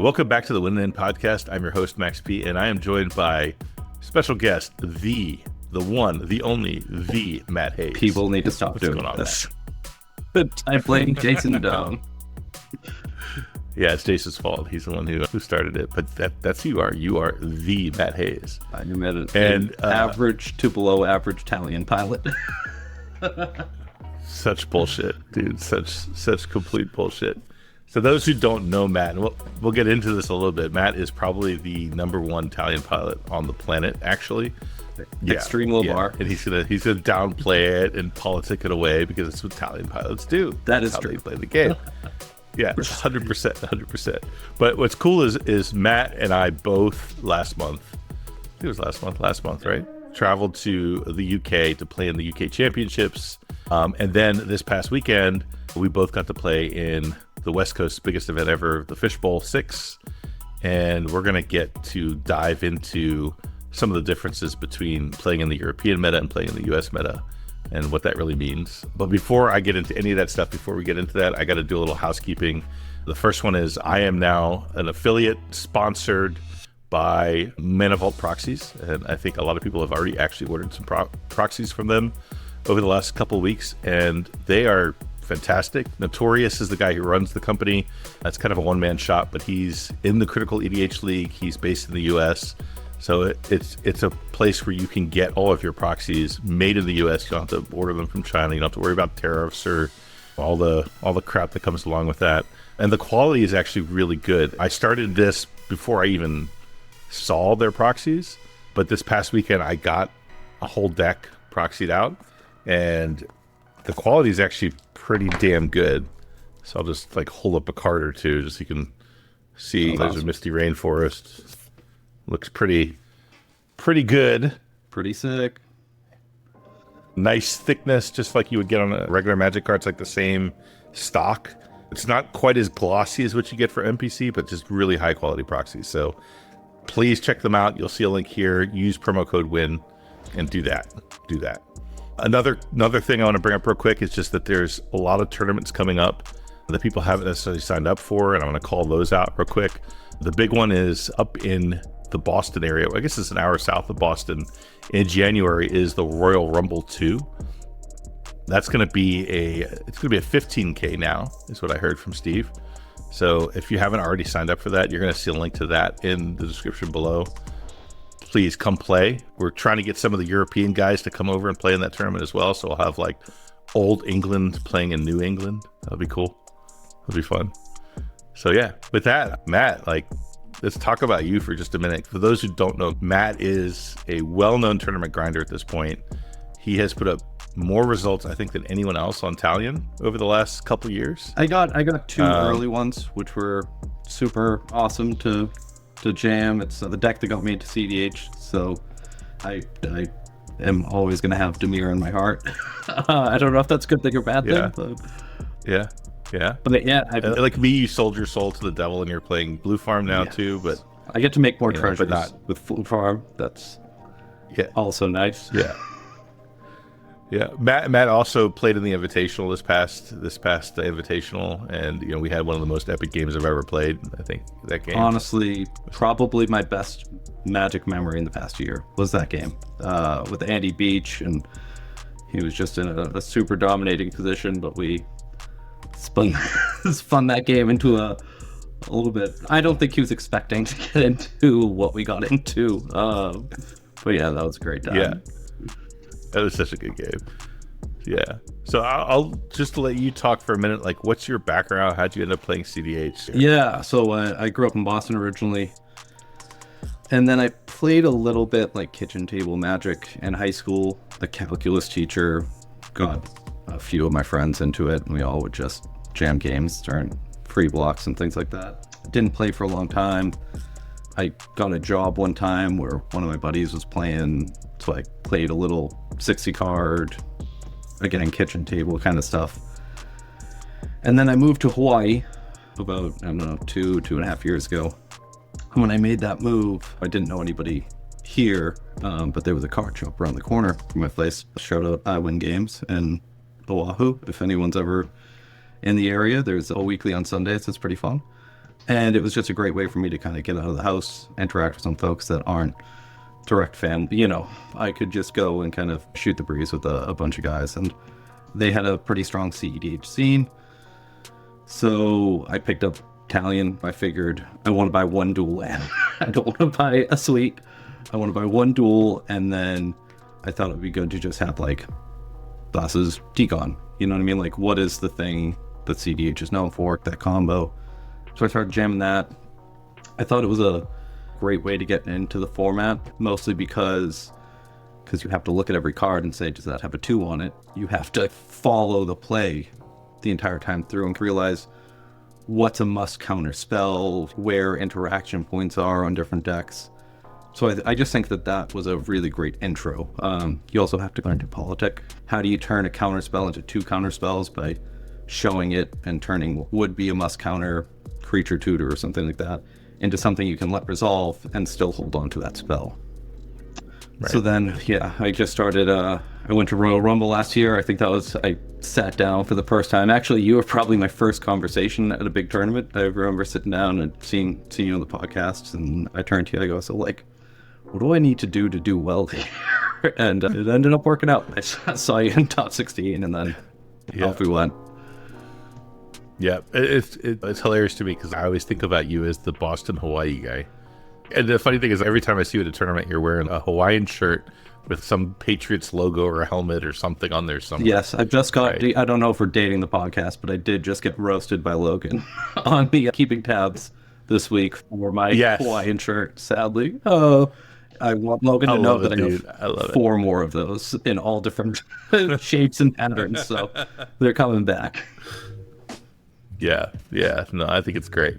Welcome back to the Win-Win Podcast. I'm your host, Max P, and I am joined by special guest, the one, the only, the Matt Hayes. People need to stop doing this. I blame Jason down. Yeah, it's Jason's fault. He's the one who started it. But that's who you are. You are the Matt Hayes. I admit it. And average to below average Talion pilot. Such bullshit, dude. Such complete bullshit. So those who don't know Matt, and we'll get into this a little bit. Matt is probably the #1 Talion pilot on the planet, actually. Extreme low bar. And he's gonna downplay it and politic it away because it's what Talion pilots do. That is how true. They play the game. Yeah, 100%. But what's cool is Matt and I both last month, I think it was last month, right? Traveled to the UK to play in the UK Championships. And then this past weekend, we both got to play in the West Coast's biggest event ever, the Fishbowl 6. And we're going to get to dive into some of the differences between playing in the European meta and playing in the US meta and what that really means. But before I get into any of that stuff, before we get into that, I got to do a little housekeeping. The first one is I am now an affiliate sponsored by Manivault Proxies. And I think a lot of people have already actually ordered some proxies from them over the last couple of weeks. And they are fantastic. Notorious is the guy who runs the company. That's kind of a one-man shop, but he's in the Critical EDH League. He's based in the US. So it's a place where you can get all of your proxies made in the US. You don't have to order them from China. You don't have to worry about tariffs or all the crap that comes along with that. And the quality is actually really good. I started this before I even saw their proxies, but this past weekend I got a whole deck proxied out, and the quality is actually pretty damn good. So I'll just hold up a card or two just so you can see. There's awesome. A Misty Rainforest. Looks pretty good. Pretty sick. Nice thickness, just like you would get on a regular Magic card. It's like the same stock. It's not quite as glossy as what you get for NPC, but just really high quality proxies. So please check them out. You'll see a link here. Use promo code WIN and do that. Another thing I want to bring up real quick is just that there's a lot of tournaments coming up that people haven't necessarily signed up for, and I want to call those out real quick. The big one is up in the Boston area. I guess it's an hour south of Boston. In January is the Royal Rumble 2. That's going to be a 15K now, is what I heard from Steve. So if you haven't already signed up for that, you're going to see a link to that in the description below. Please come play. We're trying to get some of the European guys to come over and play in that tournament as well. So we'll have old England playing in New England. That'll be cool. It'll be fun. So yeah, with that, Matt, let's talk about you for just a minute. For those who don't know, Matt is a well-known tournament grinder at this point. He has put up more results, I think, than anyone else on Talion over the last couple years. I got two early ones, which were super awesome to jam. It's the deck that got me into cEDH, so I am always going to have Demir in my heart. I don't know if that's a good thing or bad thing. But... Yeah. But yeah, like me, you sold your soul to the devil, and you're playing Blue Farm now too. But I get to make more treasures, but not with Blue Farm. That's also nice. Yeah. Matt also played in the Invitational this past Invitational, and we had one of the most epic games I've ever played. I think that game. Honestly, probably my best Magic memory in the past year was that game with Andy Beach, and he was just in a super dominating position, but we spun that game into a little bit. I don't think he was expecting to get into what we got into. But yeah, that was a great time. Yeah, that was such a good game. Yeah. So I'll just let you talk for a minute. What's your background? How'd you end up playing cEDH? Yeah. So I grew up in Boston originally, and then I played a little bit kitchen table Magic in high school. The calculus teacher got a few of my friends into it, and we all would just jam games during free blocks and things like that. Didn't play for a long time. I got a job one time where one of my buddies was playing, so I played a little 60 card, again, kitchen table kind of stuff. And then I moved to Hawaii about, I don't know, two and a half years ago. And when I made that move, I didn't know anybody here, but there was a card shop around the corner from my place. Shout out I Win Games in Oahu. If anyone's ever in the area, there's a weekly on Sundays. It's pretty fun. And it was just a great way for me to kind of get out of the house, interact with some folks that aren't direct fan. I could just go and kind of shoot the breeze with a bunch of guys, and they had a pretty strong cEDH scene. So I picked up Talion. I figured I want to buy one duel land. I don't want to buy a suite. I want to buy one duel, and then I thought it would be good to just have like Thassa's Decon. You know what I mean? Like, what is the thing that cEDH is known for? That combo. So I started jamming that. I thought it was a great way to get into the format, mostly because you have to look at every card and say, does that have a 2 on it? You have to follow the play the entire time through and realize what's a must counter spell, where interaction points are on different decks. So I just think that was a really great intro. You also have to learn to politic. How do you turn a counter spell into 2 counter spells by showing it and turning what would be a must counter creature tutor or something like that into something you can let resolve and still hold on to that spell. Right. So then, I just started, I went to Royal Rumble last year. I think I sat down for the first time. Actually, you were probably my first conversation at a big tournament. I remember sitting down and seeing you on the podcast, and I turned to you, I go, so like, what do I need to do well here? And it ended up working out. I saw you in top 16, and then off we went. Yeah, it's hilarious to me because I always think about you as the Boston, Hawaii guy. And the funny thing is, every time I see you at a tournament, you're wearing a Hawaiian shirt with some Patriots logo or a helmet or something on there somewhere. Yes, I just got, right. I don't know if we're dating the podcast, but I did just get roasted by Logan on me keeping tabs this week for my Hawaiian shirt, sadly. I want Logan to know that I have 4 more of those in all different shapes and patterns, so they're coming back. Yeah. No, I think it's great.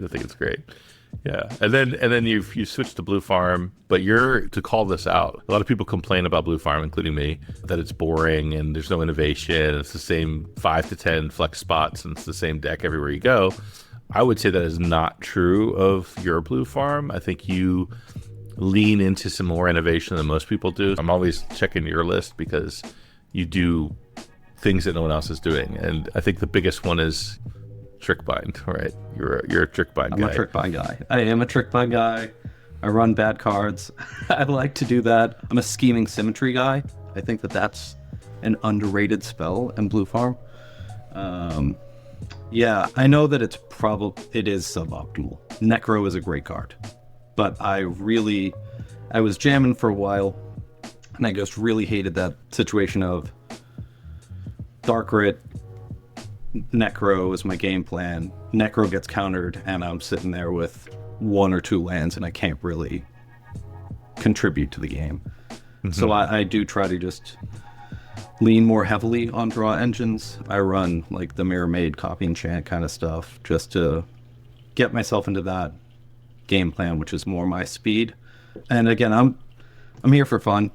Yeah, and then you switched to Blue Farm, but to call this out. A lot of people complain about Blue Farm, including me, that it's boring and there's no innovation. It's the same 5 to 10 flex spots, and it's the same deck everywhere you go. I would say that is not true of your Blue Farm. I think you lean into some more innovation than most people do. I'm always checking your list because you do things that no one else is doing, and I think the biggest one is trick bind, right? You're a trick bind guy. I'm a trick bind guy. I am a trick bind guy. I run bad cards. I like to do that. I'm a scheming symmetry guy. I think that's an underrated spell in Blue Farm. I know that it is suboptimal. Necro is a great card, but I was jamming for a while, and I just really hated that situation of Dark Rit, Necro is my game plan. Necro gets countered, and I'm sitting there with 1 or 2 lands, and I can't really contribute to the game. Mm-hmm. So I do try to just lean more heavily on draw engines. I run like the Mirror Maid copy enchant kind of stuff just to get myself into that game plan, which is more my speed. And again, I'm here for fun.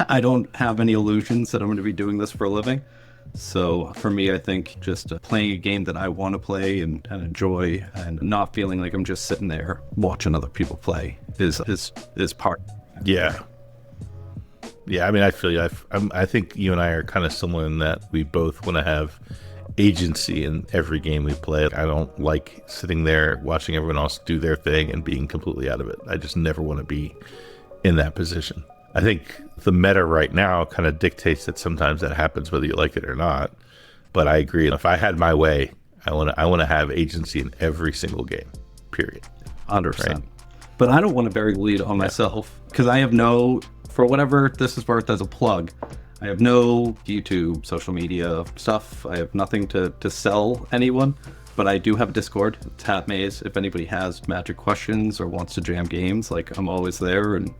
I don't have any illusions that I'm going to be doing this for a living. So for me, I think just playing a game that I want to play and enjoy, and not feeling like I'm just sitting there watching other people play is part. Yeah. I mean, I feel you. I think you and I are kind of similar in that we both want to have agency in every game we play. I don't like sitting there watching everyone else do their thing and being completely out of it. I just never want to be in that position. I think the meta right now kind of dictates that sometimes that happens whether you like it or not. But I agree. If I had my way, I want to have agency in every single game, period. 100%. Right? But I don't want to bury the lead on myself because I have for whatever this is worth as a plug, I have no YouTube, social media stuff. I have nothing to sell anyone, but I do have a Discord, Tap Maze. If anybody has Magic questions or wants to jam games, like I'm always there and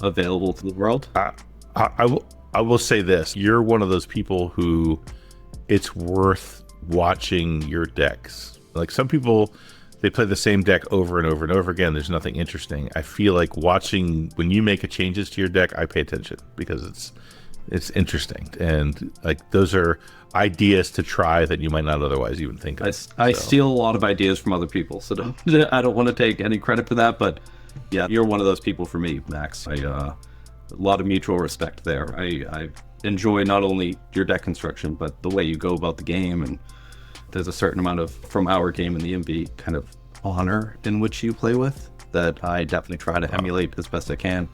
available to the world. I will say this. You're one of those people who it's worth watching your decks. Like some people, they play the same deck over and over and over again. There's nothing interesting. I feel like watching when you make changes to your deck, I pay attention because it's interesting. And like those are ideas to try that you might not otherwise even think of. I steal a lot of ideas from other people, so I don't want to take any credit for that, but yeah, you're one of those people for me, Max. A lot of mutual respect there. I enjoy not only your deck construction, but the way you go about the game. And there's a certain amount of, from our game in the MV, kind of honor in which you play with that I definitely try to emulate as best I can.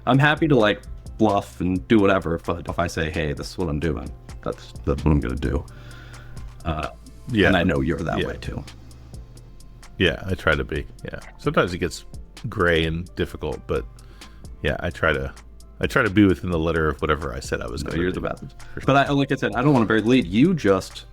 I'm happy to like bluff and do whatever, but if I say, hey, this is what I'm doing, that's what I'm gonna do. And I know you're that way too. Yeah, I try to be. Yeah, sometimes it gets gray and difficult, but yeah, I try to be within the letter of whatever I said I was going to. You're the best. But like I said, I don't want to bury the lead. You just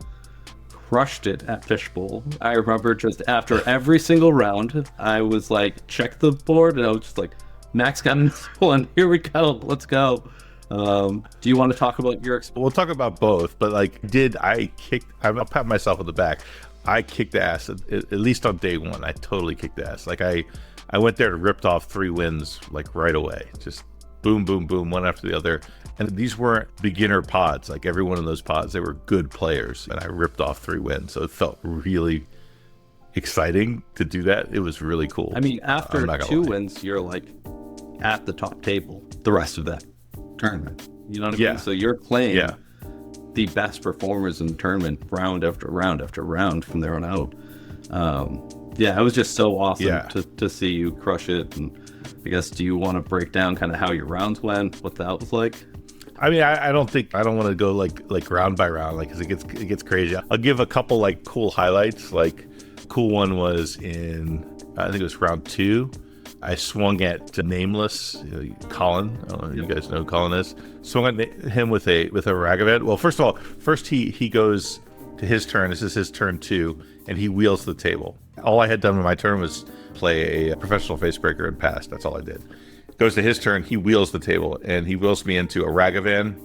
crushed it at Fishbowl. I remember just after every single round, I was like, check the board, and I was just like, Max got this one. Here we go. Let's go. Do you want to talk about your experience? We'll talk about both, but like, I'll pat myself on the back. I kicked ass, at least on day one. I totally kicked ass. Like I went there and ripped off 3 wins like right away. Just boom, boom, boom, one after the other. And these weren't beginner pods. Like every one of those pods, they were good players. And I ripped off 3 wins. So it felt really exciting to do that. It was really cool. I mean, after 2 wins, you're like at the top table the rest of that tournament. You know what I mean? So you're playing the best performers in the tournament round after round after round from there on out. It was just so awesome to see you crush it. And I guess, do you want to break down kind of how your rounds went, what that was like? I mean, I don't want to go like round by round, like, 'cause it gets crazy. I'll give a couple like cool highlights. Like, cool one was in, I think it was round 2. I swung at Nameless, Colin. I don't know if you guys know who Colin is. Swung at him with a Ragavan. Well, first of all, he goes to his turn. This is his turn 2, and he wheels the table. All I had done in my turn was play a professional facebreaker and pass. That's all I did. Goes to his turn. He wheels the table, and he wheels me into a Ragavan.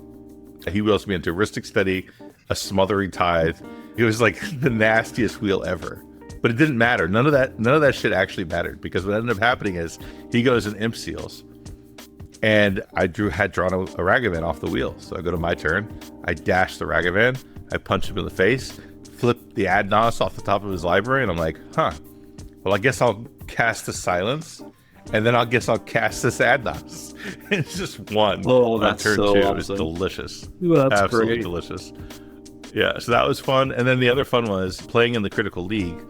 He wheels me into Ristic Steady, a Smothering Tithe. It was like the nastiest wheel ever. But it didn't matter. None of that shit actually mattered, because what ended up happening is he goes and Imp Seals, and I had drawn a Ragavan off the wheel. So I go to my turn. I dash the Ragavan. I punch him in the face, flip the Adnos off the top of his library, and I'm like, well, I guess I'll cast the Silence, and then I'll cast this Adnos. It's just one. Oh, that's turn so 2. awesome. It was delicious. Ooh, that's absolutely great. Delicious. Yeah, so that was fun. And then the other fun was playing in the Critical League.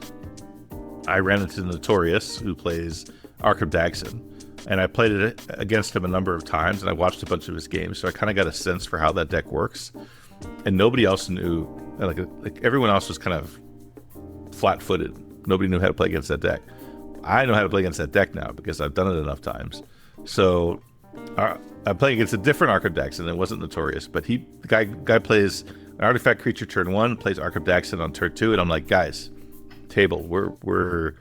I ran into Notorious, who plays Arkham Dagsson, and I played it against him a number of times, and I watched a bunch of his games, so I kind of got a sense for how that deck works. And nobody else knew, like everyone else was kind of flat-footed. Nobody knew how to play against that deck. I know how to play against that deck now because I've done it enough times. So I'm playing against a different Arkham Dagsson. It wasn't Notorious, but the guy plays an artifact creature turn 1, plays Arkham Dagsson on turn 2, and I'm like, guys, table, we're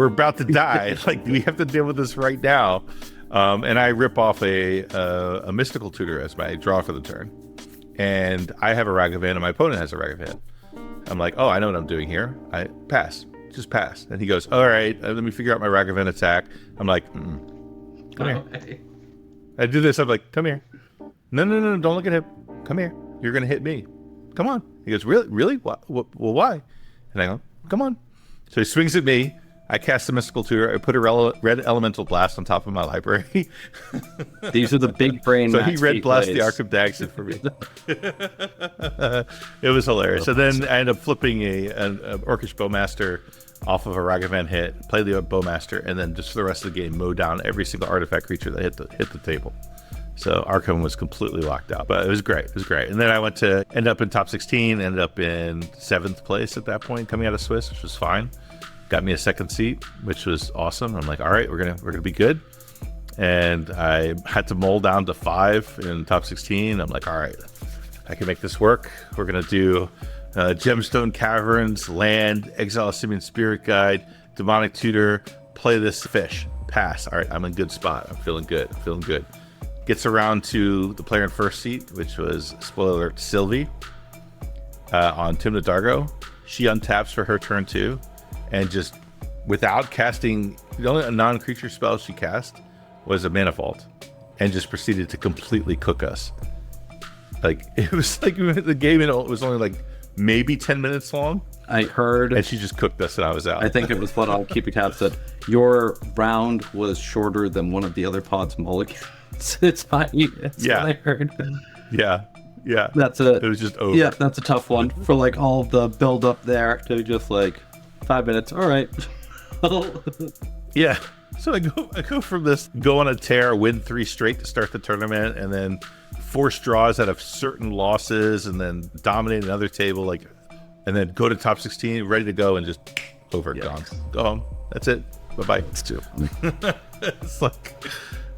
about to die. Like, we have to deal with this right now. And I rip off a Mystical Tutor as my draw for the turn, and I have a Ragavan, and my opponent has a Ragavan. I'm like, oh, I know what I'm doing here. I just pass. And he goes, all right, let me figure out my Ragavan attack. I'm like, come here. I do this. I'm like, come here. No, don't look at him. Come here. You're gonna hit me. Come on. He goes, really? What? Well, why? And I go, come on. So he swings at me. I cast the Mystical Tutor. I put a red Elemental Blast on top of my library. These are the big brain. So he red blast the Arkham Dagsson for me. It was hilarious. So then I ended up flipping an Orcish Bowmaster off of a Ragavan hit, play the Bowmaster, and then just for the rest of the game mow down every single artifact creature that hit the table. So Arkham was completely locked out, but it was great. And then I went to end up in top 16, ended up in 7th place at that point, coming out of Swiss, which was fine. Got me a 2nd seat, which was awesome. I'm like, all right, we're gonna be good. And I had to mull down to 5 in top 16. I'm like, all right, I can make this work. We're gonna do Gemstone Caverns, Land, Exile a Simian Spirit Guide, Demonic Tutor, play this fish, pass. All right, I'm in a good spot. I'm feeling good. Gets around to the player in first seat, which was, spoiler alert, Sylvie, on Timna Dargo. She untaps for her turn 2, and just without casting, the only non-creature spell she cast was a Mana Vault, and just proceeded to completely cook us. Like, it was like the game was only like maybe 10 minutes long. I heard, and she just cooked us, and I was out. I think it was what I'll keep a tab said. Your round was shorter than one of the other pods' mulligans. It's fine. That's what I heard. Yeah. It was just over. Yeah, that's a tough one for like all the build up there to just like 5 minutes. All right. Yeah. So I go from this, go on a tear, win 3 straight to start the tournament, and then force draws out of certain losses, and then dominate another table, like, and then go to top 16, ready to go, and just over, gone. Go home. That's it. Bye-bye. It's too. It's like,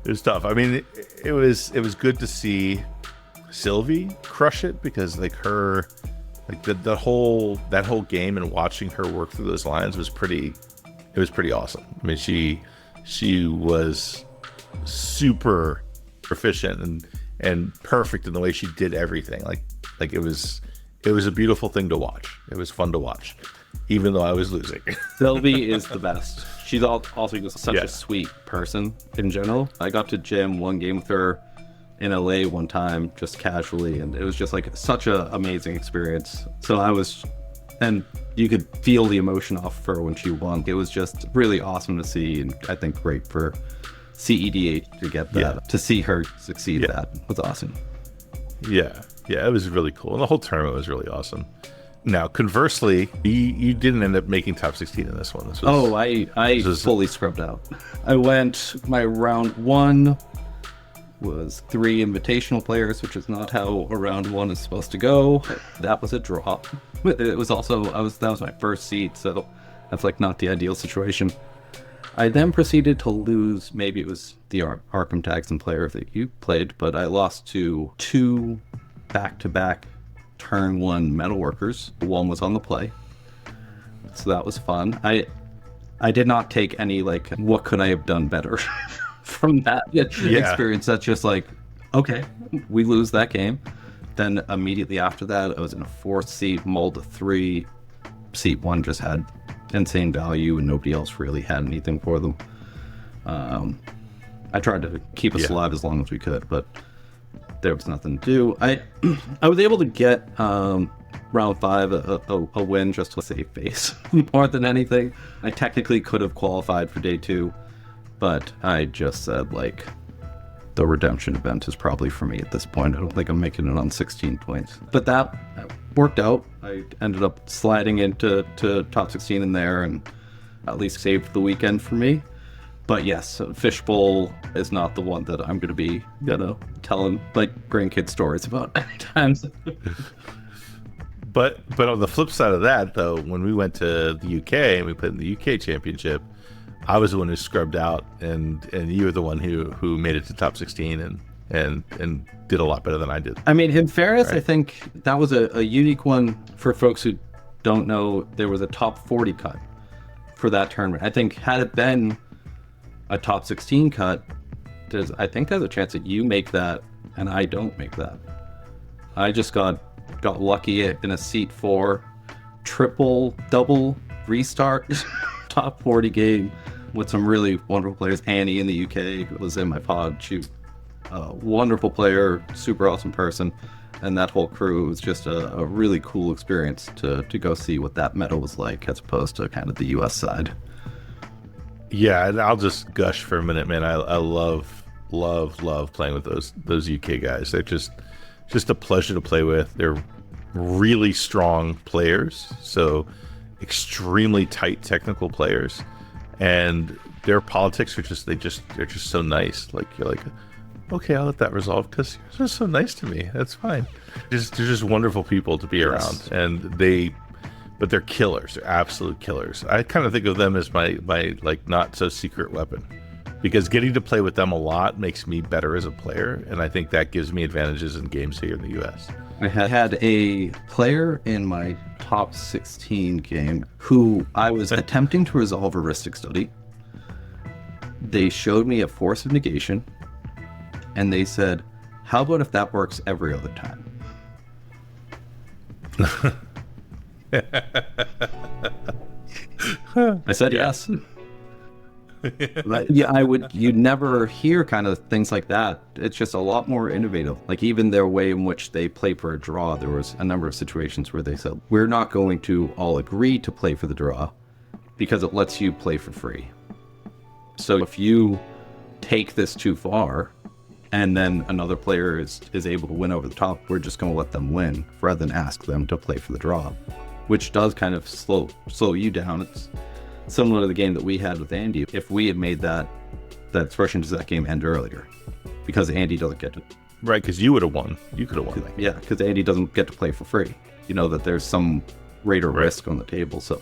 it was tough. I mean, it was good to see Sylvie crush it, because like her, like that whole game and watching her work through those lines was pretty awesome. I mean, she was super proficient and perfect in the way she did everything. Like it was a beautiful thing to watch. It was fun to watch, even though I was losing. Sylvie is the best. She's also just such a sweet person in general. I got to jam one game with her in LA one time, just casually, and it was just like such an amazing experience. So and you could feel the emotion off her when she won. It was just really awesome to see, and I think great for cEDH to get that, to see her succeed. That was awesome. Yeah, it was really cool, and the whole tournament was really awesome. Now, conversely, you didn't end up making top 16 in this one. I fully scrubbed out. I went, my round 1 was 3 invitational players, which is not how a round 1 is supposed to go. That was a draw. It was also, that was my first seed, so that's like not the ideal situation. I then proceeded to lose, maybe it was the Arkham Tags and player that you played, but I lost to 2 back-to-back turn 1 metalworkers. One was on the play, so that was fun. I did not take any, like, what could I have done better from that experience. That's just like, okay, we lose that game. Then immediately after that, I was in a 4th seat, mulled a 3. Seat 1 just had insane value, and nobody else really had anything for them. I tried to keep us alive as long as we could, but there was nothing to do. I was able to get round 5 a win just to save face more than anything. I technically could have qualified for day 2, but I just said, like, the redemption event is probably for me at this point. I don't think I'm making it on 16 points. But that worked out. I ended up sliding into top 16 in there, and at least saved the weekend for me. But yes, Fishbowl is not the one that I'm going to be, telling like grandkid stories about anytime. But on the flip side of that, though, when we went to the UK and we played in the UK Championship, I was the one who scrubbed out, and you were the one who made it to top 16 and did a lot better than I did. I mean, in fairness, right? I think that was a unique one for folks who don't know. There was a top 40 cut for that tournament. I think had it been a top 16 cut, I think there's a chance that you make that and I don't make that. I just got lucky in a seat 4, double restart, top 40 game with some really wonderful players. Annie in the UK was in my pod. She's a wonderful player, super awesome person, and that whole crew was just a really cool experience to go see what that meta was like as opposed to kind of the US side. Yeah, and I'll just gush for a minute, man. I love playing with those UK guys. They're just a pleasure to play with. They're really strong players, so extremely tight technical players, and their politics are they're just so nice. Like, you're like, okay, I'll let that resolve because you're just so nice to me. That's fine. They're just wonderful people to be around, and but they're killers. They're absolute killers. I kind of think of them as my like not so secret weapon, because getting to play with them a lot makes me better as a player, and I think that gives me advantages in games here in the US. I had a player in my top 16 game who I was attempting to resolve a heuristic study. They showed me a force of negation, and they said, how about if that works every other time? I said yes. But yeah, you'd never hear kind of things like that. It's just a lot more innovative. Like, even their way in which they play for a draw, there was a number of situations where they said, we're not going to all agree to play for the draw because it lets you play for free. So if you take this too far and then another player is able to win over the top, we're just going to let them win rather than ask them to play for the draw, which does kind of slow you down. similar to the game that we had with Andy. If we had made that expression, does that game end earlier? Because Andy doesn't get to. Right, because you would have won. You could have won. Yeah, because Andy doesn't get to play for free. You know that there's some rate or risk on the table. So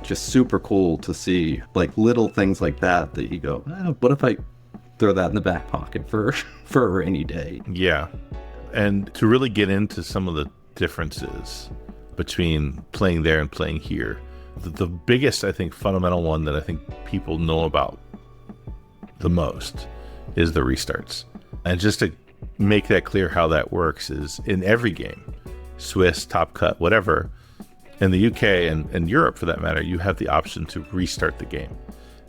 just super cool to see like little things like that you go, what if I throw that in the back pocket for a rainy day? Yeah. And to really get into some of the differences between playing there and playing here, the biggest, I think, fundamental one that I think people know about the most is the restarts. And just to make that clear how that works is in every game, Swiss, Top Cut, whatever, in the UK and Europe for that matter, you have the option to restart the game.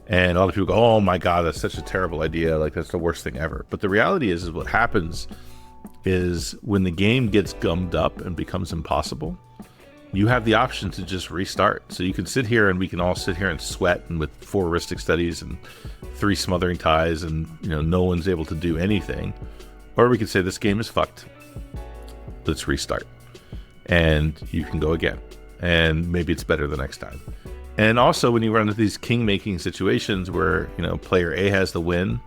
And a lot of people go, oh my God, that's such a terrible idea. Like, that's the worst thing ever. But the reality is what happens is when the game gets gummed up and becomes impossible, you have the option to just restart. So you can sit here and we can all sit here and sweat and with 4 heuristic studies and 3 smothering ties and, you know, no one's able to do anything. Or we could say this game is fucked. Let's restart. And you can go again. And maybe it's better the next time. And also when you run into these king-making situations where, you know, player A has the win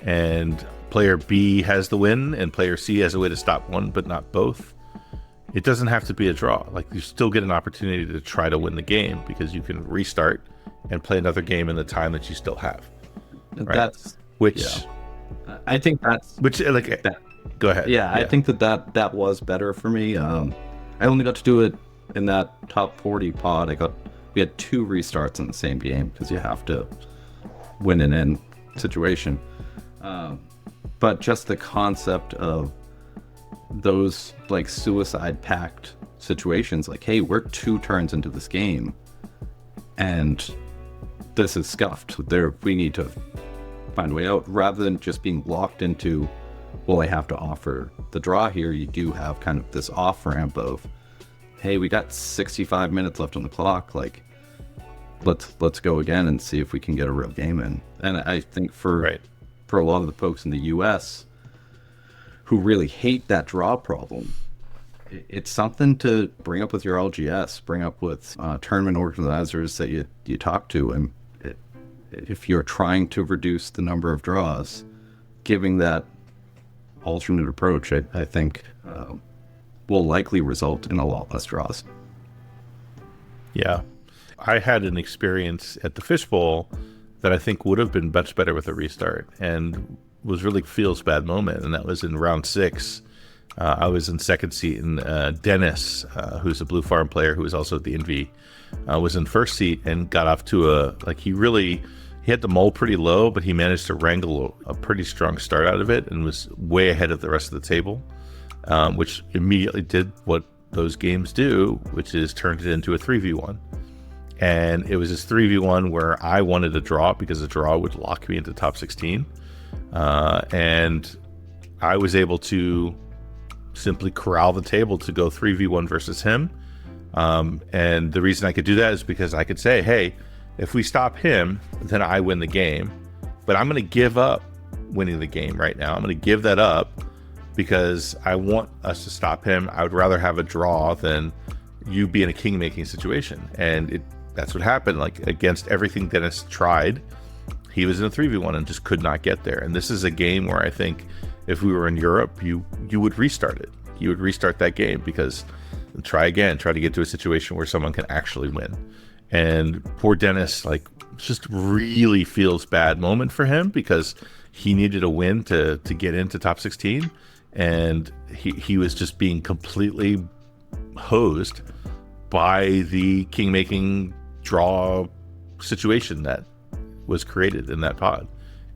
and player B has the win and player C has a way to stop one but not both, it doesn't have to be a draw. Like, you still get an opportunity to try to win the game because you can restart and play another game in the time that you still have. Right? I think that's go ahead. Yeah, I think that was better for me. I only got to do it in that top 40 pod. We had 2 restarts in the same game because you have to win an end situation. But just the concept of those like suicide pact situations, like, hey, we're 2 turns into this game and this is scuffed. We need to find a way out, rather than just being locked into, well, I have to offer the draw here. You do have kind of this off ramp of, hey, we got 65 minutes left on the clock. Like, let's go again and see if we can get a real game in. And I think for a lot of the folks in the US who really hate that draw problem, it's something to bring up with your LGS, bring up with tournament organizers that you talk to. And if you're trying to reduce the number of draws, giving that alternate approach, I think will likely result in a lot less draws. Yeah. I had an experience at the Fishbowl that I think would have been much better with a restart and was really feels bad moment. And that was in round 6. I was in second seat, and Dennis, who's a Blue Farm player who was also at the Envy, was in first seat and got off to he had the mull pretty low, but he managed to wrangle a pretty strong start out of it and was way ahead of the rest of the table, which immediately did what those games do, which is turned it into a 3v1. And it was this 3v1 where I wanted a draw because a draw would lock me into top 16. And I was able to simply corral the table to go 3v1 versus him. And the reason I could do that is because I could say, hey, if we stop him, then I win the game. But I'm going to give up winning the game right now. I'm going to give that up because I want us to stop him. I would rather have a draw than you be in a king-making situation. And that's what happened. Like, against everything Dennis tried, he was in a 3v1 and just could not get there. And this is a game where I think if we were in Europe, you would restart it. You would restart that game because try again, try to get to a situation where someone can actually win. And poor Dennis, like, just really feels bad moment for him because he needed a win to get into top 16. And he was just being completely hosed by the king-making draw situation that was created in that pod.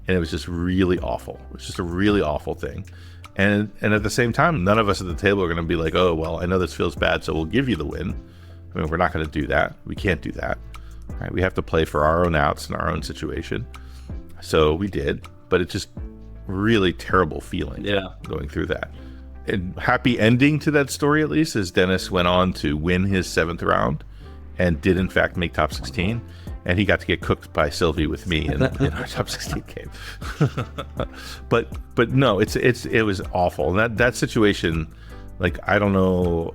And it was just really awful. It was just a really awful thing. And at the same time, none of us at the table are going to be like, oh, well, I know this feels bad, so we'll give you the win. I mean, we're not going to do that. We can't do that. Right? We have to play for our own outs in our own situation. So we did, but it's just really terrible feeling going through that. And happy ending to that story, at least, is Dennis went on to win his 7th round and did, in fact, make top 16. And he got to get cooked by Sylvie with me in our top 16 game. but no, it was awful. And that situation, like, I don't know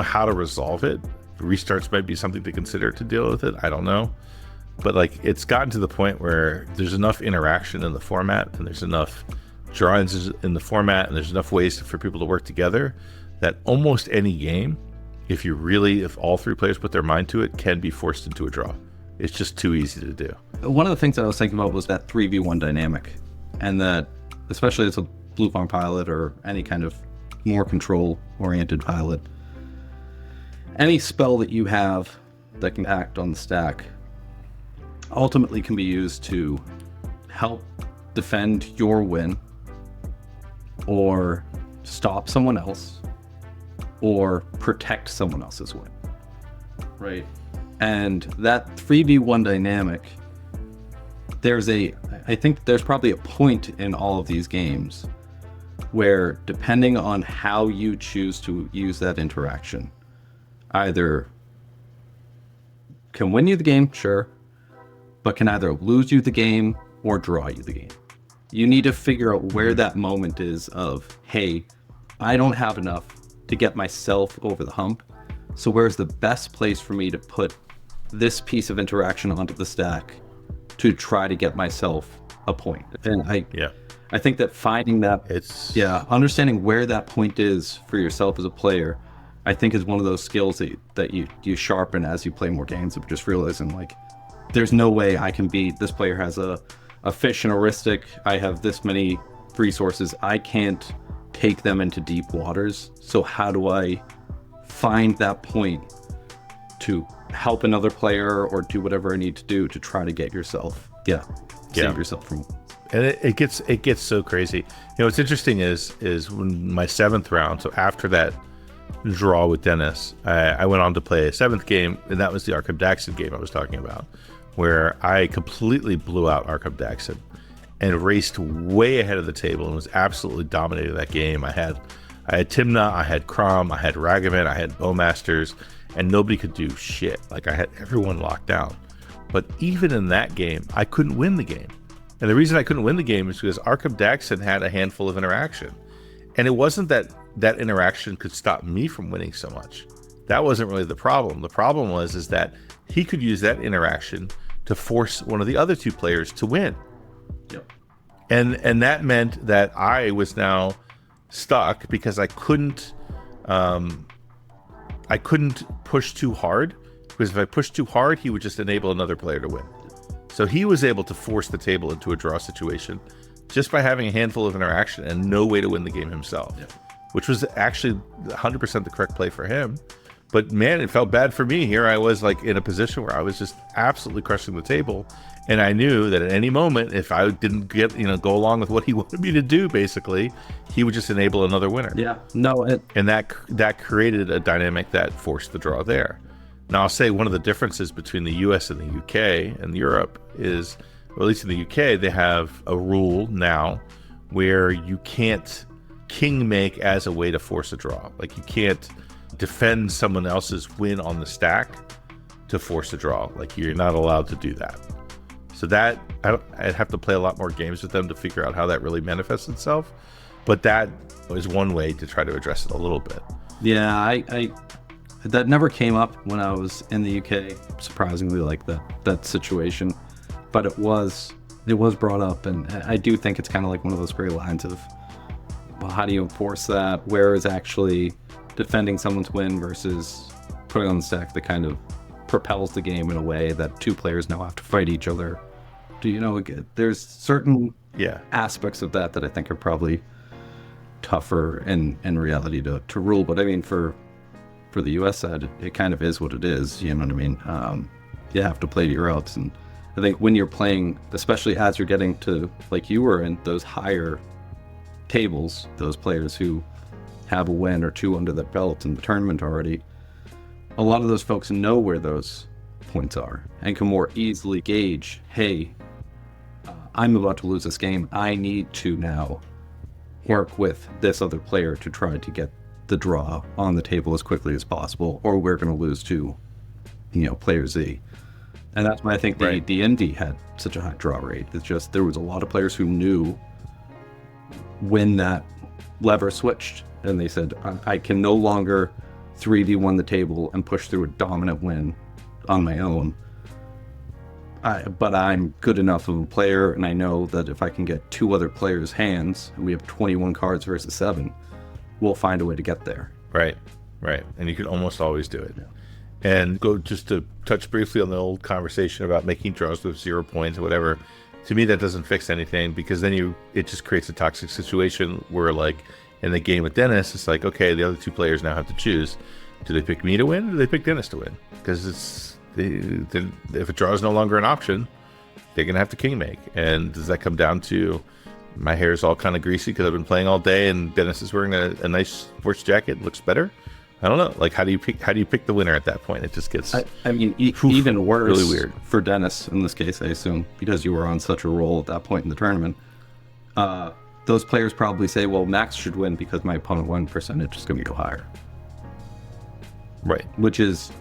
how to resolve it. Restarts might be something to consider to deal with it. I don't know. but like it's gotten to the point where there's enough interaction in the format, and there's enough drawings in the format, and there's enough ways for people to work together that almost any game, if all three players put their mind to it, can be forced into a draw. It's just too easy to do. One of the things I was thinking about was that 3v1 dynamic, and that especially as a blue farm pilot or any kind of more control oriented pilot, any spell that you have that can act on the stack ultimately can be used to help defend your win, or stop someone else, or protect someone else's win. Right. And that 3v1 dynamic, I think there's probably a point in all of these games where, depending on how you choose to use that interaction, either can win you the game, sure, but can either lose you the game or draw you the game. You need to figure out where that moment is of, hey, I don't have enough to get myself over the hump, so where's the best place for me to put this piece of interaction onto the stack to try to get myself a point? And I think that finding that, understanding where that point is for yourself as a player, I think is one of those skills that you sharpen as you play more games, of just realizing, like, there's no way I can beat this player. Has a fish and a heuristic. I have this many resources. I can't take them into deep waters. So how do I find that point to help another player or do whatever I need to do to try to get yourself, save yourself from. And it gets so crazy. You know, what's interesting is when my 7th round, so after that draw with Dennis, I went on to play a 7th game, and that was the Arkham Daxon game I was talking about, where I completely blew out Arkham Daxon and raced way ahead of the table and was absolutely dominating that game. I had Timna, I had Crom, I had Ragavan, I had Bowmasters, and nobody could do shit. Like, I had everyone locked down. But even in that game, I couldn't win the game. And the reason I couldn't win the game is because Arkham Daxon had a handful of interaction. And it wasn't that interaction could stop me from winning so much. That wasn't really the problem. The problem was that he could use that interaction to force one of the other two players to win. Yep. And that meant that I was now stuck because I couldn't push too hard, because if I pushed too hard, he would just enable another player to win. So he was able to force the table into a draw situation just by having a handful of interaction and no way to win the game himself, which was actually 100% the correct play for him. But man, it felt bad for me. Here I was, like, in a position where I was just absolutely crushing the table, and I knew that at any moment, if I didn't go along with what he wanted me to do, basically, he would just enable another winner. And that created a dynamic that forced the draw there. Now, I'll say one of the differences between the US and the UK and Europe is, or at least in the UK, they have a rule now where you can't king make as a way to force a draw. Like, you can't defend someone else's win on the stack to force a draw. Like, you're not allowed to do that. So that, I'd have to play a lot more games with them to figure out how that really manifests itself. But that is one way to try to address it a little bit. Yeah, I that never came up when I was in the UK, surprisingly, like that situation. But it was brought up, and I do think it's kind of like one of those gray lines of, well, how do you enforce that? Where is actually defending someone's win versus putting on the stack that kind of propels the game in a way that two players now have to fight each other? There's certain aspects of that I think are probably tougher in reality to rule. But I mean, for the US side, it kind of is what it is, you know what I mean? You have to play to your outs. And I think when you're playing, especially as you're getting to, like you were in, those higher tables, those players who have a win or two under their belt in the tournament already, a lot of those folks know where those points are and can more easily gauge, hey, I'm about to lose this game. I need to now work with this other player to try to get the draw on the table as quickly as possible, or we're going to lose to, player Z. And that's why I think the Indie had such a high draw rate. It's just there was a lot of players who knew when that lever switched, and they said, I can no longer 3v1 the table and push through a dominant win on my own. but I'm good enough of a player, and I know that if I can get 2 other players' hands, and we have 21 cards versus 7, we'll find a way to get there. Right. And you can almost always do it. Yeah. And go just to touch briefly on the old conversation about making draws with 0 points or whatever. To me, that doesn't fix anything, because then it just creates a toxic situation where, like in the game with Dennis, it's like, okay, the other 2 players now have to choose. Do they pick me to win, or do they pick Dennis to win? Because if a draw is no longer an option, they're going to have to king make. And does that come down to my hair is all kind of greasy because I've been playing all day, and Dennis is wearing a nice sports jacket, looks better? I don't know. Like, how do you pick the winner at that point? It just gets, I mean, even worse, really weird for Dennis in this case, I assume, because you were on such a roll at that point in the tournament. Those players probably say, well, Max should win because my opponent win percentage is going to go higher. Right. Which is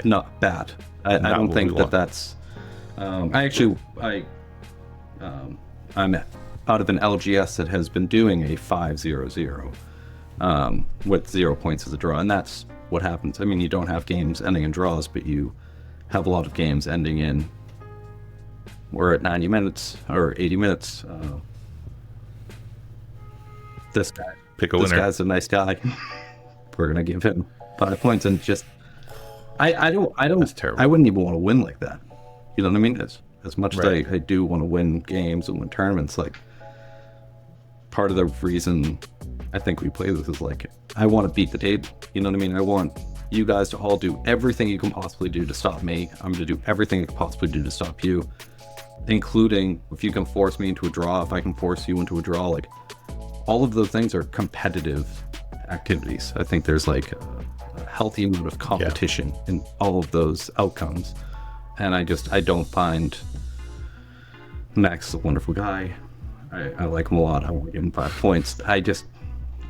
not bad. I don't think that's... I'm out of an LGS that has been doing a 5-0-0 with 0 points as a draw, and that's what happens. I mean, you don't have games ending in draws, but you have a lot of games ending in, we're at 90 minutes or 80 minutes. This guy's a nice guy. We're gonna give him 5 points, and just I don't. That's terrible. I wouldn't even want to win like that. You know what I mean? As much as I do want to win games and win tournaments, like, part of the reason I think we play this is, like, I want to beat the table. You know what I mean? I want you guys to all do everything you can possibly do to stop me. I'm going to do everything I can possibly do to stop you, including if you can force me into a draw, if I can force you into a draw. Like, all of those things are competitive activities. I think there's, like, a healthy amount of competition in all of those outcomes. And I don't find Max a wonderful guy. I like him a lot. I want to give him 5 points.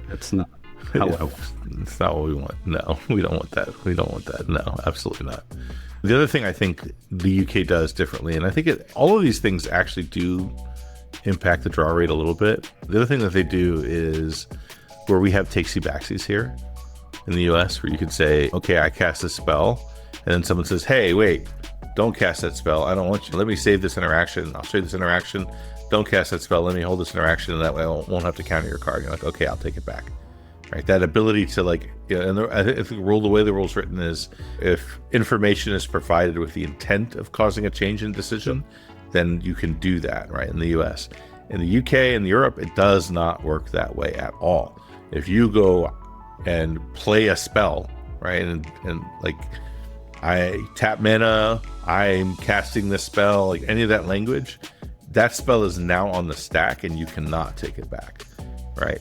It's not how I want. It's not what we want. No, we don't want that. We don't want that. No, absolutely not. The other thing I think the UK does differently, and I think all of these things actually do impact the draw rate a little bit. The other thing that they do is where we have Takesy-Backsies here in the US, where you can say, okay, I cast a spell, and then someone says, hey, wait, don't cast that spell. I don't want you. Let me save this interaction. I'll show you this interaction. Don't cast that spell. Let me hold this interaction, and that way I won't have to counter your card. You're like, okay, I'll take it back. Right? That ability to, like, and I think the way the rule's written is, if information is provided with the intent of causing a change in decision, then you can do that, right? In the US. In the UK and Europe, it does not work that way at all. If you go and play a spell, right, and like, I tap mana, I'm casting this spell, like any of that language, that spell is now on the stack and you cannot take it back, right?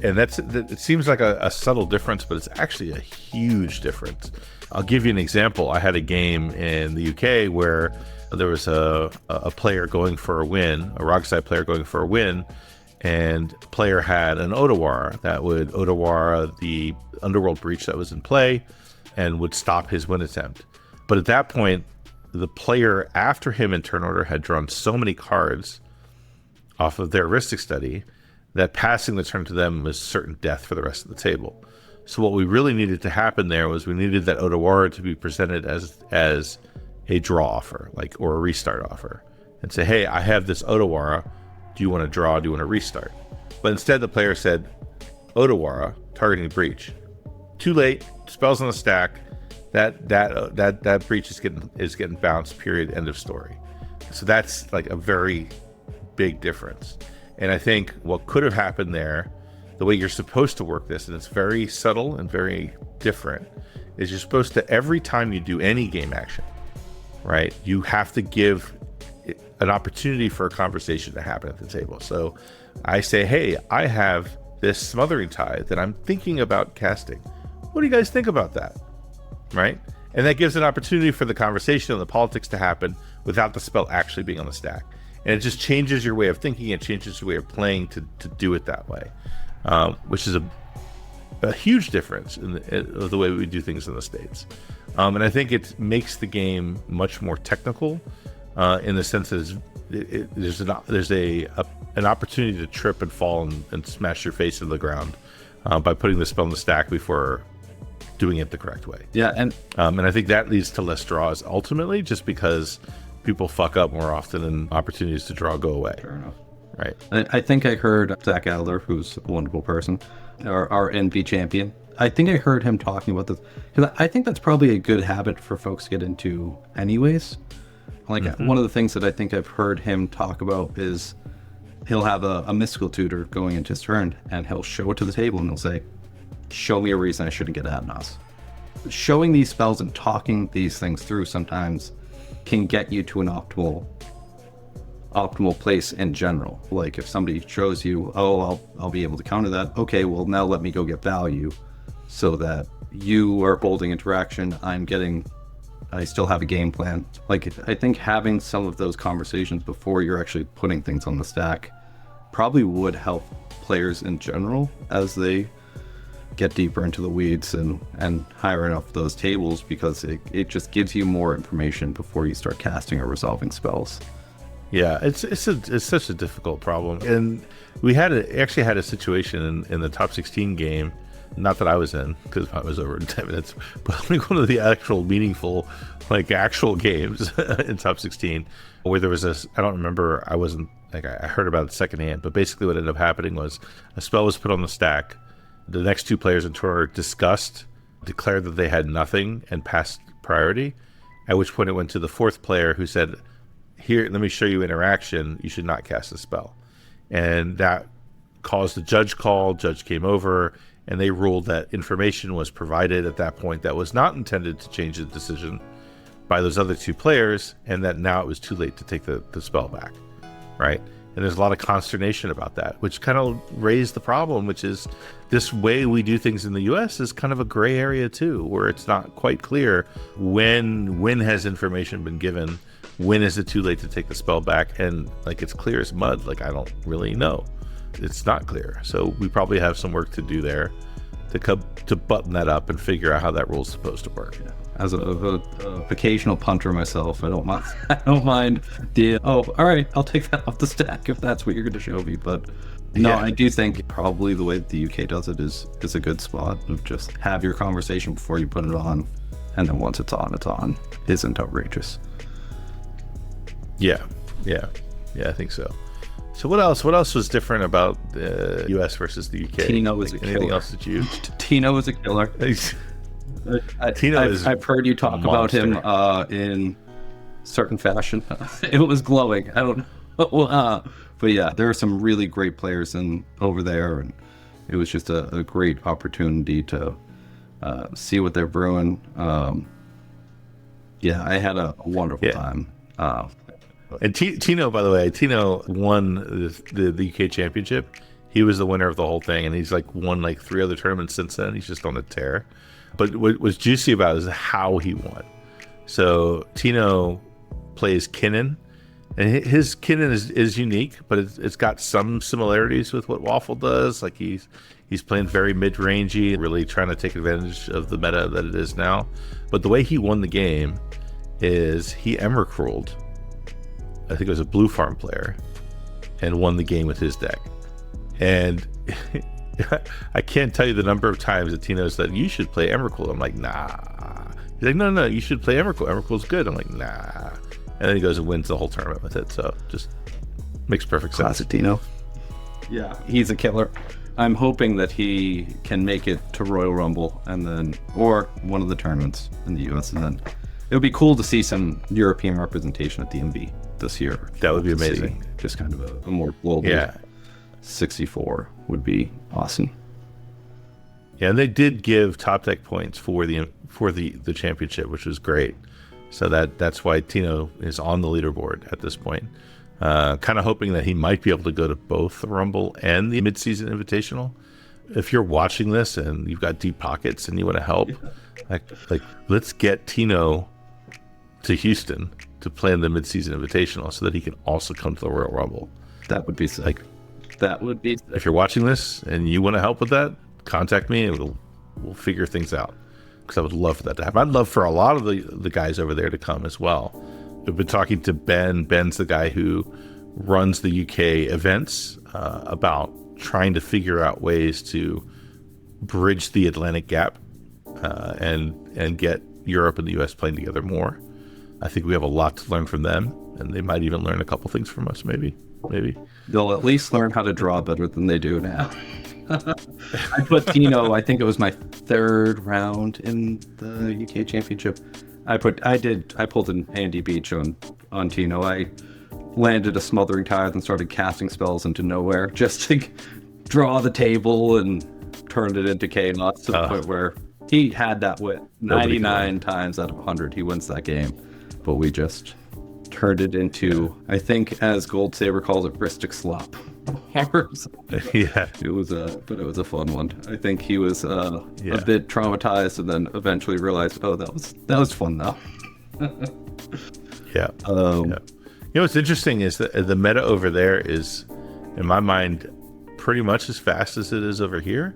And it seems like a subtle difference, but it's actually a huge difference. I'll give you an example. I had a game in the UK where there was a player going for a win, a Rogside player going for a win, and the player had an Otawara that would Otawara the Underworld Breach that was in play and would stop his win attempt. But at that point, the player after him in turn order had drawn so many cards off of their heuristic study that passing the turn to them was certain death for the rest of the table. So what we really needed to happen there was we needed that Otawara to be presented as a draw offer, like, or a restart offer, and say, hey, I have this Otawara. Do you want to draw? Do you want to restart? But instead the player said, Otawara, targeting breach. Too late, spells on the stack. That breach is getting bounced, period, end of story. So that's like a very big difference. And I think what could have happened there, the way you're supposed to work this, and it's very subtle and very different, is you're supposed to, every time you do any game action, right, you have to give an opportunity for a conversation to happen at the table. So I say, hey, I have this Smothering Tithe that I'm thinking about casting. What do you guys think about that? Right? And that gives an opportunity for the conversation and the politics to happen without the spell actually being on the stack. And it just changes your way of thinking. It changes your way of playing to do it that way, which is a huge difference in the way we do things in the States. And I think it makes the game much more technical in the sense that there's an opportunity to trip and fall and smash your face into the ground by putting the spell on the stack before doing it the correct way. Yeah, and I think that leads to less draws ultimately, just because people fuck up more often and opportunities to draw go away. Fair enough. Right. I think I heard Zach Adler, who's a wonderful person, our NV champion. I think I heard him talking about this, because I think that's probably a good habit for folks to get into anyways. Like one of the things that I think I've heard him talk about is he'll have a mystical tutor going into his turn, and he'll show it to the table and he'll say, show me a reason I shouldn't get Adnos. Showing these spells and talking these things through sometimes can get you to an optimal place in general. Like if somebody shows you, oh, I'll be able to counter that. Okay, well now let me go get value so that you are holding interaction. I still have a game plan. Like I think having some of those conversations before you're actually putting things on the stack probably would help players in general as they get deeper into the weeds and higher enough those tables, because it just gives you more information before you start casting or resolving spells. Yeah, it's such a difficult problem, and we actually had a situation in the top 16 game, not that I was in because I was over in 10 minutes, but like one of the actual meaningful, like actual games in top 16, where there was I don't remember, I wasn't like I heard about it secondhand, but basically what ended up happening was a spell was put on the stack. The next two players in turn declared that they had nothing and passed priority, at which point it went to the fourth player who said, here, let me show you interaction. You should not cast a spell. And that caused the judge call. Judge came over and they ruled that information was provided at that point that was not intended to change the decision by those other two players, and that now it was too late to take the spell back, right? And there's a lot of consternation about that, which kind of raised the problem, which is this way we do things in the US is kind of a gray area too, where it's not quite clear when has information been given, when is it too late to take the spell back, and like it's clear as mud. Like I don't really know. It's not clear. So we probably have some work to do there to button that up and figure out how that rule is supposed to work. Yeah. As a occasional punter myself, I don't mind all right, I'll take that off the stack if that's what you're going to show me. But no, yeah. I do think probably the way that the UK does it is a good spot of just have your conversation before you put it on, and then once it's on, isn't outrageous. Yeah, I think so. So what else was different about the US versus the UK? Tino was a killer. Anything else that you? Tino was a killer. I've heard you talk about him in certain fashion. It was glowing. I don't know. But yeah, there are some really great players over there, and it was just a great opportunity to see what they're brewing. Yeah, I had a wonderful time. And Tino, by the way, won the UK championship. He was the winner of the whole thing, and he's won 3 other tournaments since then. He's just on a tear. But what was juicy about it is how he won. So Tino plays Kinnan, and his Kinnan is unique, but it's got some similarities with what Waffle does. Like he's playing very mid-rangey, really trying to take advantage of the meta that it is now. But the way he won the game is he Emmerich ruled, I think it was a blue farm player, and won the game with his deck. And I can't tell you the number of times that Tino said, you should play Emrakul. I'm like, nah. He's like, no, you should play Emrakul. Emrakul's good. I'm like, nah. And then he goes and wins the whole tournament with it. So just makes perfect sense. Classic Tino. Yeah, he's a killer. I'm hoping that he can make it to Royal Rumble or one of the tournaments in the US. And then it would be cool to see some European representation at the MV this year. That would be amazing. Just kind of a more global. Yeah. 64 would be awesome. Yeah, and they did give top deck points for the championship, which was great. So that's why Tino is on the leaderboard at this point. Kind of hoping that he might be able to go to both the Rumble and the Mid-Season Invitational. If you're watching this and you've got deep pockets and you want to help, let's get Tino to Houston to play in the Mid-Season Invitational so that he can also come to the Royal Rumble. That would be sick. That would be sick. If you're watching this and you want to help with that, contact me and we'll figure things out, because I would love for that to happen. I'd love for a lot of the guys over there to come as well. We've been talking to Ben. Ben's the guy who runs the UK events, about trying to figure out ways to bridge the Atlantic gap and get Europe and the US playing together more. I think we have a lot to learn from them, and they might even learn a couple things from us. Maybe. They'll at least learn how to draw better than they do now. I put Tino, I think it was my third round in the UK Championship. I pulled an Andy Beach on Tino. I landed a Smothering Tithe and started casting spells into nowhere just to draw the table and turned it into chaos to the point where he had that win. 99 times out of 100 he wins that game. But we just turned it into, I think, as Gold Saber calls it, Bristic Slop. Yeah. It was a fun one. I think he was a bit traumatized, and then eventually realized, oh, that was fun though. Yeah. You know what's interesting is that the meta over there is, in my mind, pretty much as fast as it is over here,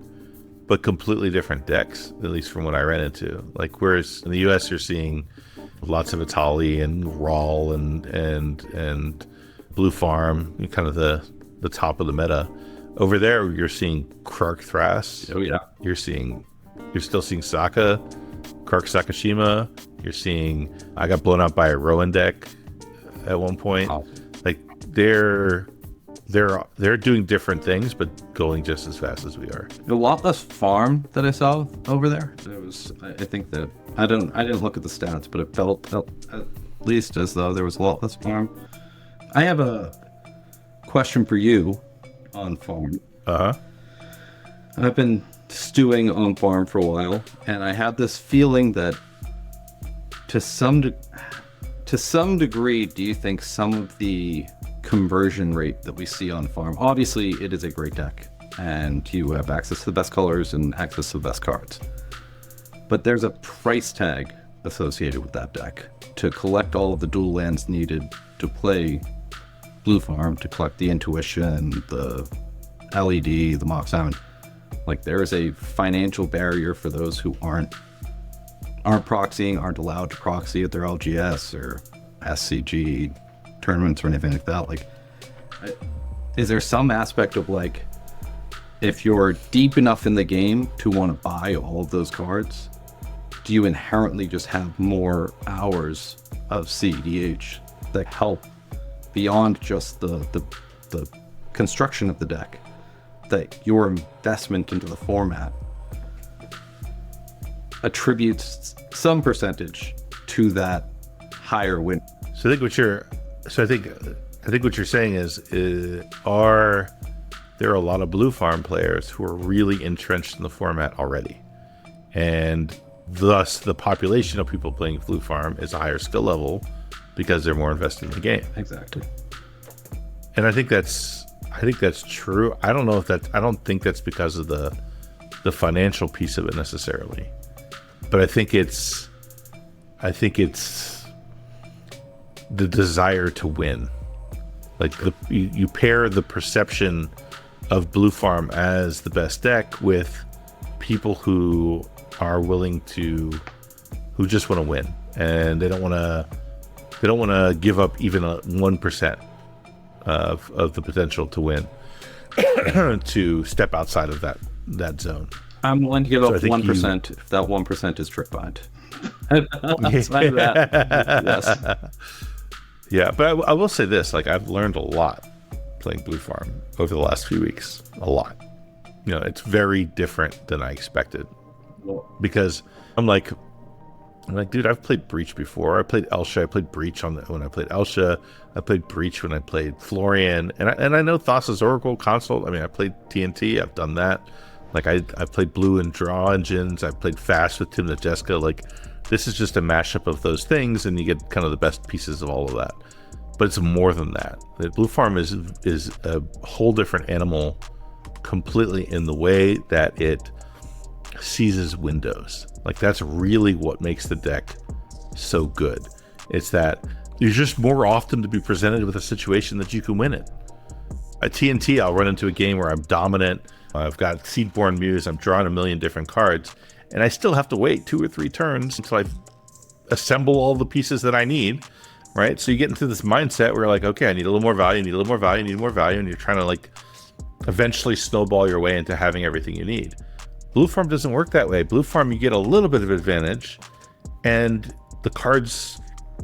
but completely different decks, at least from what I ran into. Like, whereas in the US you're seeing lots of Itali and Rawl and Blue Farm, kind of the top of the meta. Over there you're seeing Krark Thras. Oh yeah. You're still seeing Saka, Krark Sakashima. You're seeing, I got blown out by a Rowan deck at one point. Wow. Like they're doing different things, but going just as fast as we are. A lot less farm that I saw over there. There was, I think that I didn't look at the stats, but it felt at least as though there was a lot less farm. I have a question for you on farm. I've been stewing on farm for a while, and I have this feeling that to some degree, do you think some of the conversion rate that we see on farm, obviously it is a great deck and you have access to the best colors and access to the best cards, but there's a price tag associated with that deck to collect all of the dual lands needed to play blue farm, to collect the intuition, the LED, the Mox Sound. Like, there is a financial barrier for those who aren't proxying, aren't allowed to proxy at their LGS or SCG tournaments or anything like that. Like, is there some aspect of, like, if you're deep enough in the game to want to buy all of those cards, do you inherently just have more hours of cEDH that help beyond just the construction of the deck, that your investment into the format attributes some percentage to that higher win? So I think what you're saying is there are a lot of blue farm players who are really entrenched in the format already, and thus the population of people playing blue farm is a higher skill level because they're more invested in the game. Exactly. And I think that's true. I don't think that's because of the financial piece of it necessarily, but I think it's the desire to win. Like, you pair the perception of blue farm as the best deck with people who are willing to, who just want to win, and they don't want to give up even 1% of the potential to win to step outside of that zone. I'm willing to give up 1% if that 1% is trick bind. Outside of that, yes. Yeah, but I will say this: like, I've learned a lot playing blue farm over the last few weeks. A lot. You know, it's very different than I expected, because I'm like, dude, I've played Breach before. I played Elsha. I played Breach when I played Elsha. I played Breach when I played Florian. And I know Thassa's Oracle console. I mean, I played TNT. I've done that. Like, I've played Blue and Draw Engines. I've played Fast with Tim Najeska. Like, this is just a mashup of those things, and you get kind of the best pieces of all of that. But it's more than that. The blue farm is a whole different animal completely in the way that it seizes windows. Like, that's really what makes the deck so good. It's that you're just more often to be presented with a situation that you can win it. At TNT, I'll run into a game where I'm dominant. I've got Seedborn Muse. I'm drawing a million different cards, and I still have to wait 2 or 3 turns until I assemble all the pieces that I need. Right? So you get into this mindset where you're like, okay, I need a little more value, need more value, and you're trying to, like, eventually snowball your way into having everything you need. Blue farm doesn't work that way. Blue farm, you get a little bit of advantage, and the cards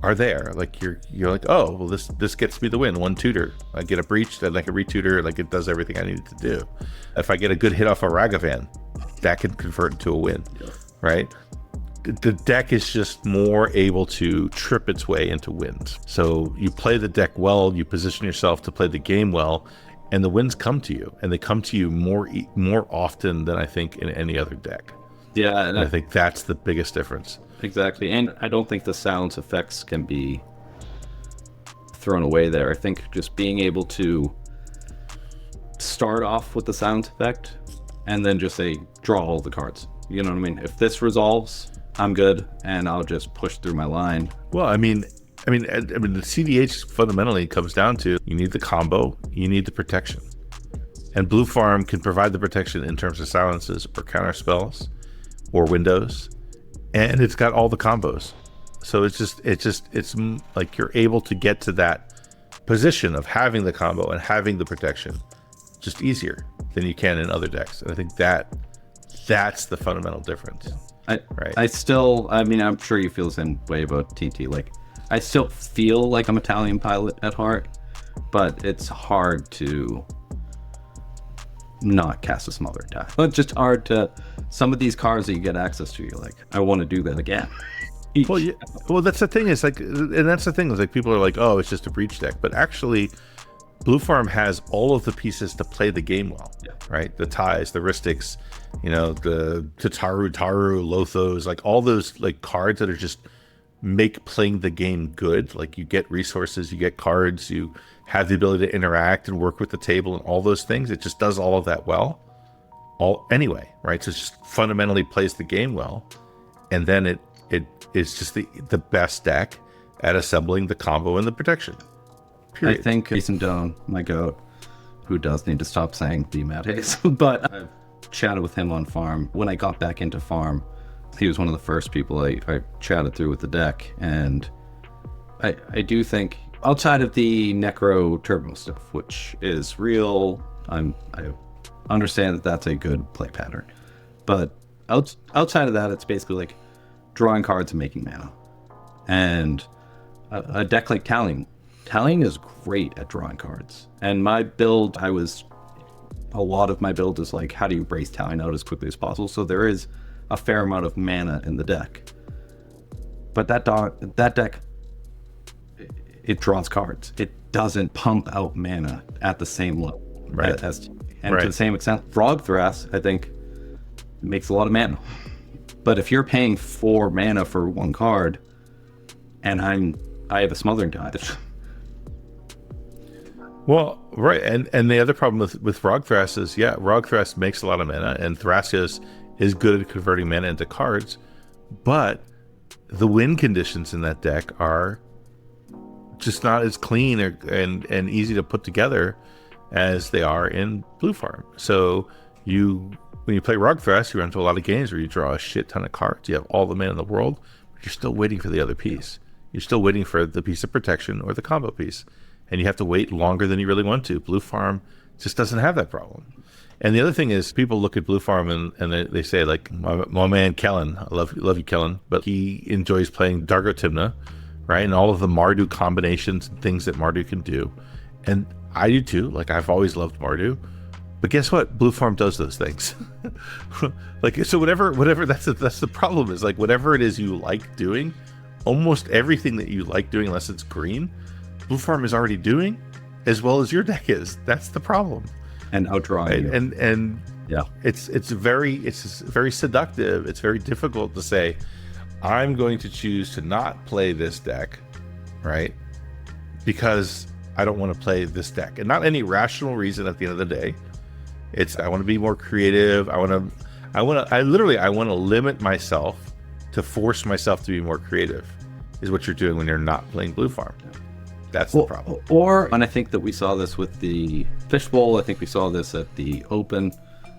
are there. Like you're like, oh, well, this gets me the win. One tutor, I get a breach, then I can retutor, like it does everything I need it to do. If I get a good hit off a Ragavan, that can convert into a win, right? The deck is just more able to trip its way into wins. So you play the deck well, you position yourself to play the game well, and the wins come to you, and they come to you more often than I think in any other deck. Yeah, and I think that's the biggest difference. Exactly, and I don't think the silence effects can be thrown away there. I think just being able to start off with the silence effect and then just say, draw all the cards. You know what I mean? If this resolves, I'm good, and I'll just push through my line. Well, I mean, the cEDH fundamentally comes down to you need the combo, you need the protection, and Blue Farm can provide the protection in terms of silences or counter spells or windows, and it's got all the combos. So it's like you're able to get to that position of having the combo and having the protection just easier than you can in other decks. And I think that's the fundamental difference. I'm sure you feel the same way about TT. Like, I still feel like I'm a Talion pilot at heart, but it's hard to not cast a smother attack. It's just hard to, some of these cards that you get access to, you're like, I want to do that again. Well, yeah. Well, that's the thing. Is like, and that's the thing. Is like people are like, oh, it's just a breach deck, but actually, Blue Farm has all of the pieces to play the game well. Yeah. Right? The ties, the Ristics, the Tataru, Lothos, like all those like cards that are just make playing the game good. Like you get resources, you get cards, you have the ability to interact and work with the table and all those things. It just does all of that well. Anyway, right? So it just fundamentally plays the game well, and then it is just the best deck at assembling the combo and the protection. Period. I think Jason Doan, my goat, who does need to stop saying the Matt Hayes, but I've chatted with him on farm. When I got back into farm, he was one of the first people I chatted through with the deck, and I do think outside of the Necro Turbo stuff, which is real, I understand that that's a good play pattern, but outside of that, it's basically like drawing cards and making mana. And a deck like Talion is great at drawing cards. And my build, a lot of my build is like, how do you brace Talion out as quickly as possible? So there is a fair amount of mana in the deck. But that deck, it draws cards. It doesn't pump out mana at the same level. Right. To the same extent, Frogthrass, I think, makes a lot of mana. But if you're paying 4 mana for one card, and I have a Smothering Tithe. Well, right, and the other problem with Frogthrass is, Frogthrass makes a lot of mana, and Thrasios is good at converting mana into cards, but the win conditions in that deck are just not as clean and easy to put together as they are in Blue Farm. So when you play Frogthrass, you run into a lot of games where you draw a shit ton of cards. You have all the mana in the world, but you're still waiting for the other piece. You're still waiting for the piece of protection or the combo piece, and you have to wait longer than you really want to. Blue Farm just doesn't have that problem. And the other thing is, people look at Blue Farm and they say, like, my man Kellen, I love you, Kellen, but he enjoys playing Dargo Timna, right? And all of the Mardu combinations and things that Mardu can do. And I do too. Like, I've always loved Mardu. But guess what? Blue Farm does those things. Like, so whatever that's the problem is, like, whatever it is you like doing, almost everything that you like doing, unless it's green, Blue Farm is already doing as well as your deck is. That's the problem. And outdrawing you. And yeah, it's very seductive. It's very difficult to say, I'm going to choose to not play this deck, right? Because I don't want to play this deck, and not any rational reason at the end of the day. It's, I want to be more creative. I want to limit myself to force myself to be more creative, is what you're doing when you're not playing Blue Farm. That's the problem. And I think that we saw this with the Fishbowl. I think we saw this at the Open.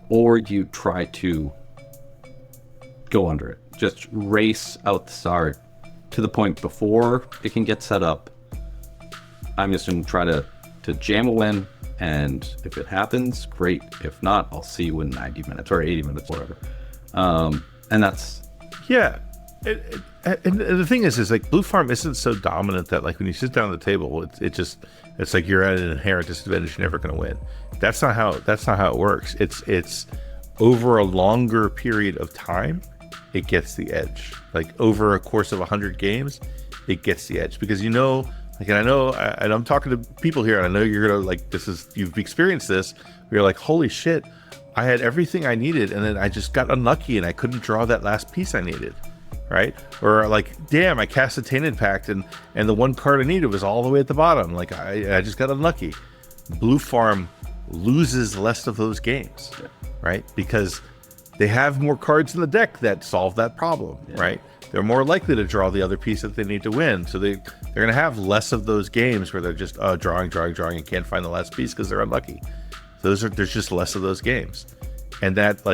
Or you try to go under it. Just race out the start to the point before it can get set up. I'm just going to try to jam a win. And if it happens, great. If not, I'll see you in 90 minutes or 80 minutes, whatever. And that's... Yeah. And the thing is like Blue Farm isn't so dominant that like when you sit down at the table, it's like you're at an inherent disadvantage. You're never going to win. That's not how it works. It's over a longer period of time, it gets the edge. Like over a course of 100 games, it gets the edge because like, and I know, and I'm talking to people here, and I know you're gonna like you've experienced this. You're like, holy shit, I had everything I needed, and then I just got unlucky, and I couldn't draw that last piece I needed, right? Or like, damn, I cast a Tainted Pact, and the one card I needed was all the way at the bottom. Like I just got unlucky. Blue Farm loses less of those games, right? Because they have more cards in the deck that solve that problem, right? They're more likely to draw the other piece that they need to win. So they're going to have less of those games where they're just drawing and can't find the last piece because they're unlucky. There's just less of those games. And that's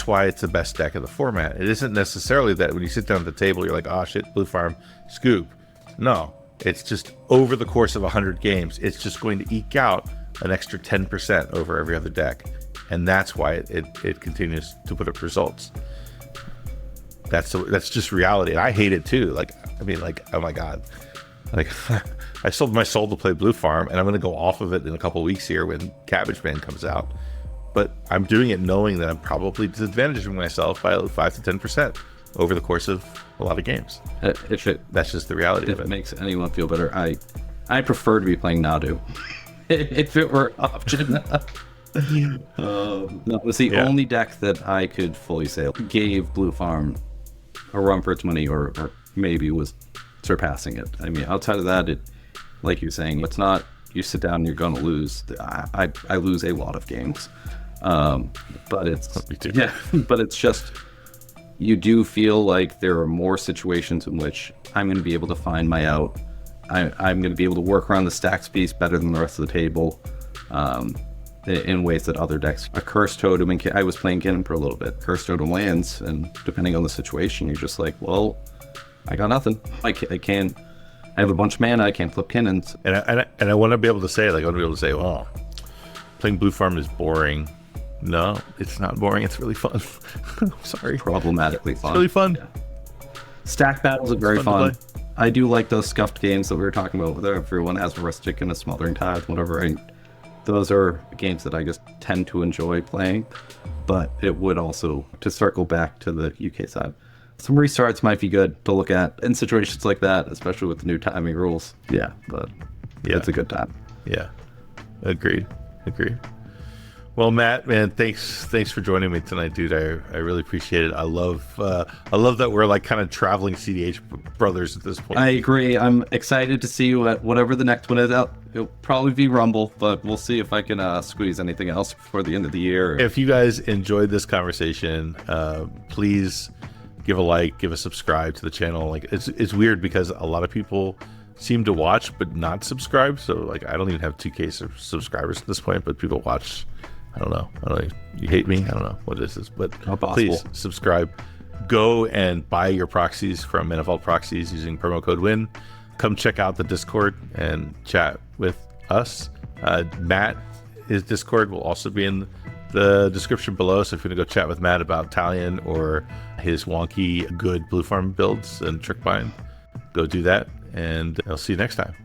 why it's the best deck of the format. It isn't necessarily that when you sit down at the table, you're like, oh shit, Blue Farm, scoop. No, it's just over the course of 100 games, it's just going to eke out an extra 10% over every other deck. And that's why it continues to put up results. That's just reality. And I hate it too. Like, I mean, like, oh my God. Like, I sold my soul to play Blue Farm, and I'm going to go off of it in a couple of weeks here when Cabbage Man comes out. But I'm doing it knowing that I'm probably disadvantaging myself by 5 to 10% over the course of a lot of games. That's just the reality of it. If it makes anyone feel better, I prefer to be playing Nadu. If it were an option. That was the only deck that I could fully say gave Blue Farm a run for its money, or maybe was surpassing it. I mean, outside of that, it, like you're saying, it's not you sit down and you're gonna lose. I lose a lot of games, but it's just you do feel like there are more situations in which I'm going to be able to find my out. I'm going to be able to work around the stacks piece better than the rest of the table. In ways that other decks, a Cursed Totem, and I was playing Cannon for a little bit, Cursed Totem lands, and depending on the situation, you're just like, well, I got nothing. I have a bunch of mana, I can't flip cannons. And I want to be able to say, well, playing Blue Farm is boring. No, it's not boring, it's really fun. I'm sorry. Problematically fun. It's really fun. Yeah. Stack battles are very fun. I do like those scuffed games that we were talking about, whether everyone has a Rustic and a Smothering Tithe, whatever. Those are games that I just tend to enjoy playing, but it would also, to circle back to the UK side, some restarts might be good to look at in situations like that, especially with the new timing rules. Yeah, but it's a good time. Yeah, agreed. Well, Matt, man, thanks for joining me tonight, dude. I really appreciate it. I love that we're like kind of traveling CEDH brothers at this point. I agree. I'm excited to see you at whatever the next one is out. It'll probably be Rumble, but we'll see if I can squeeze anything else before the end of the year. If you guys enjoyed this conversation, please give a like, give a subscribe to the channel. Like it's weird because a lot of people seem to watch but not subscribe. So like I don't even have 2K subscribers at this point, but people watch. I don't know. You hate me? I don't know what this is, but please subscribe. Go and buy your proxies from Manifold Proxies using promo code WIN. Come check out the Discord and chat with us. Matt, his Discord will also be in the description below. So if you're going to go chat with Matt about Talion or his wonky good Blue Farm builds and Trickbind, go do that. And I'll see you next time.